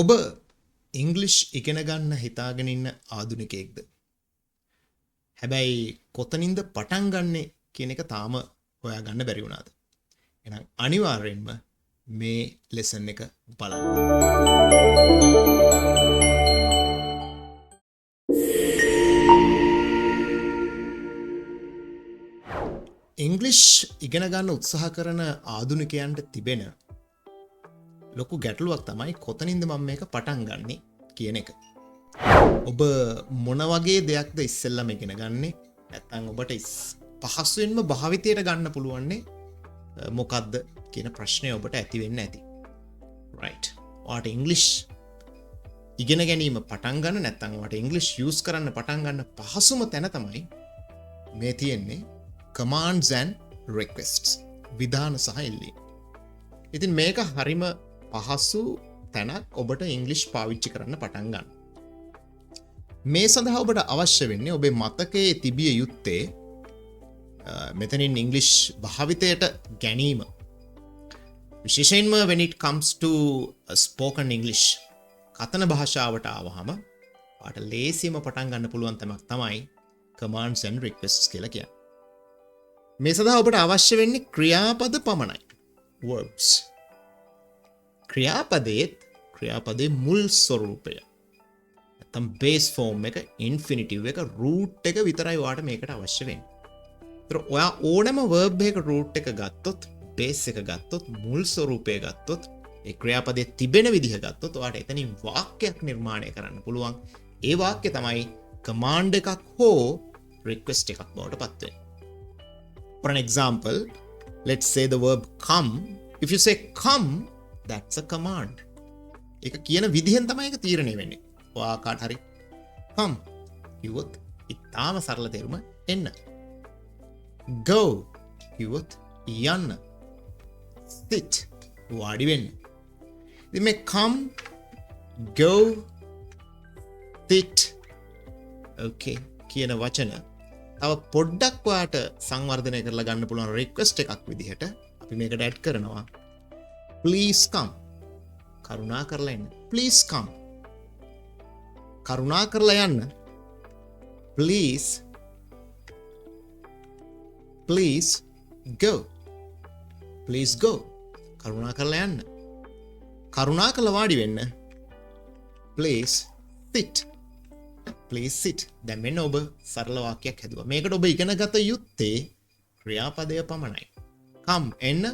ඔබ ඉංග්ලිෂ් ඉගෙන ගන්න හිතාගෙන ඉන්න ආධුනිකයෙක්ද? හැබැයි කොතනින්ද පටන් ගන්නෙ කියන එක තාම හොයාගන්න බැරි වුණාද? එහෙනම් අනිවාර්යෙන්ම මේ ලෙසන් එක බලන්න. ඉංග්ලිෂ් ඉගෙන ගන්න උත්සාහ කරන ආධුනිකයන්ට තිබෙන ලොකු ගැටලුවක් තමයි කොතනින්ද මම මේක පටන් ගන්නෙ කියන එක. ඔබ මොන වගේ දෙයක්ද ඉස්සෙල්ලාම ඉගෙන ගන්නෙ? නැත්නම් ඔබට පහසුවෙන්ම භාවිතයට ගන්න පුළුවන්නේ මොකක්ද කියන ප්‍රශ්නය ඔබට ඇති වෙන්න ඇති. right. ඔයාට ඉංග්ලිෂ් ඉගෙන ගැනීම පටන් ගන්න නැත්නම් ඔයාට ඉංග්ලිෂ් යූස් කරන්න පටන් ගන්න පහසුම තැන තමයි මේ තියෙන්නේ commands and requests. විධාන සහ ඉල්ලීම්. ඉතින් මේක හරිම පහසු තැනක් ඔබට ඉංග්ලිෂ් පාවිච්චි කරන්න පටන් ගන්න. මේ සඳහා ඔබට අවශ්‍ය වෙන්නේ ඔබේ මතකයේ තිබිය යුත්තේ මෙතනින් ඉංග්ලිෂ් භාවිතයට ගැනීම. විශේෂයෙන්ම when it comes to spoken English කතන භාෂාවට ආවහම ඔයාට ලේසියම පටන් ගන්න පුළුවන් තමක් තමයි commands and requests කියලා කියන්නේ. මේ සඳහා ඔබට අවශ්‍ය වෙන්නේ ක්‍රියාපද පමණයි. verbs. ක්‍රියාපදයේ මුල් ස්වරූපය. නැත්නම් base form එක, infinitive එක, root එක විතරයි ඔයාට මේකට අවශ්‍ය වෙන්නේ. ඒතර ඔයා ඕනම verb එකක root එක ගත්තොත්, base එක ගත්තොත්, මුල් ස්වරූපය ගත්තොත්, ඒ ක්‍රියාපදයේ තිබෙන විදිහ ගත්තොත් ඔයාට එතනින් වාක්‍යයක් නිර්මාණය කරන්න පුළුවන්. ඒ වාක්‍ය තමයි command එකක් හෝ request එකක් බවට පත් වෙන්නේ. For an example, let's say the verb come. If you say come, that's a command. ඒක කියන විදිහෙන් තමයි ඒක තීරණය වෙන්නේ. ඔයා කාට හරි come කිව්වොත් ඉතාලම සරල තේරුම එන්න. go කිව්වොත් යන්න. sit වාඩි වෙන්න. ඉතින් මේ come, go, sit, okay කියන වචන තව පොඩ්ඩක් ඔයාට සංවර්ධනය කරලා ගන්න පුළුවන් රික්වෙස්ට් එකක් විදිහට අපි මේකට ඇඩ් කරනවා please come. කරුණා කරලා එන්න. please come. කරුණා කරලා යන්න. please go. please go. කරුණා කරලා යන්න. කරුණා කරලා වාඩි වෙන්න. please sit. please sit. දැන් මෙන්න ඔබ සරල වාක්‍යයක් හැදුවා. මේකට ඔබ ඉගෙන ගත යුත්තේ ක්‍රියාපදය පමණයි. come එන්න.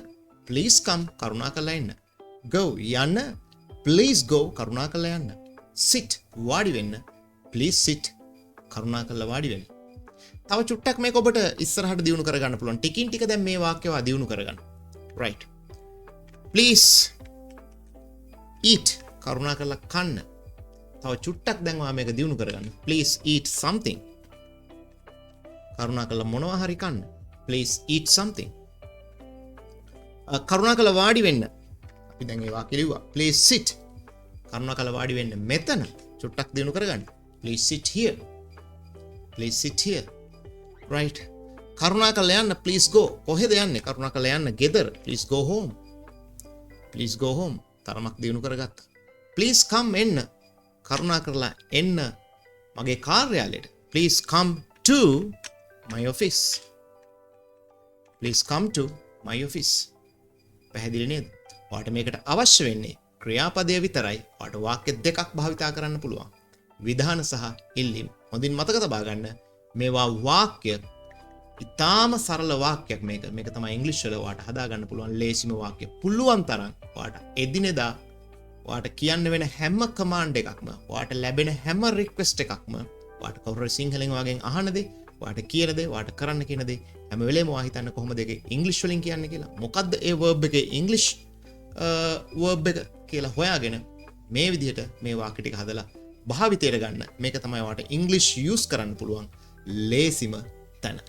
please come කරුණා කරලා එන්න. go යන්න. please go කරුණා කරලා යන්න. sit වාඩි වෙන්න. please sit කරුණා කරලා වාඩි වෙන්න. තව චුට්ටක් මේක ඔබට ඉස්සරහට දියුණු කරගන්න පුළුවන්. ටිකින් ටික දැන් මේ වාක්‍යව දියුණු කරගන්න. right. please eat කරුණා කරලා කන්න. තව චුට්ටක් දැන් ඔයා මේක දියුණු කරගන්න. please eat something කරුණා කරලා මොනවා හරි කන්න. please eat something. කරුණා කරලා වාඩි වෙන්න. අපි දැන් ඒ වාක්‍ය ලිව්වා. please sit කරුණා කරලා වාඩි වෙන්න මෙතන. චුට්ටක් දියුණු කරගන්න. please sit here. please sit here. right. කරුණා කරලා යන්න. please go. කොහෙද යන්නේ? කරුණා කරලා යන්න ගෙදර. please go home. please go home. තරමක් දියුණු කරගත්තා. please come එන්න. කරුණා කරලා එන්න මගේ කාර්යාලයට. please come to my office. please come to my office. පැහැදිලි නේද? ඔයාට මේකට අවශ්‍ය වෙන්නේ ක්‍රියාපදය විතරයි. ඔයාට වාක්‍ය දෙකක් භාවිතා කරන්න පුළුවන්. විධාන සහ ඉල්ලීම්. හොඳින් මතක තබා ගන්න. මේවා වාක්‍ය ඉතාම සරල වාක්‍යයක් මේක. මේක තමයි ඉංග්‍රීසි වල ඔයාට හදා ගන්න පුළුවන් ලේසිම වාක්‍ය. පුළුවන් තරම් ඔයාට එදිනෙදා ඔයාට කියන්න වෙන හැම කමාන්ඩ් එකක්ම, ඔයාට ලැබෙන හැම රික්වෙස්ට් එකක්ම, ඔයාට කවුරු හරි සිංහලෙන් වගෙන් අහන දේ, ඔයාට කියන දේ, ඔයාට කරන්න කියන දේ හැම වෙලේම ඔයා හිතන්න කොහොමද ඒක ඉංග්‍රීසි වලින් කියන්නේ කියලා. මොකද්ද ඒ verb එකේ ඉංග්‍රීසි verb එක කියලා හොයාගෙන මේ විදිහට මේ වාක්‍ය ටික හදලා භාවිතයට ගන්න. මේක තමයි ඔයාට ඉංග්‍රීසි යූස් කරන්න පුළුවන් ලේසිම තැන.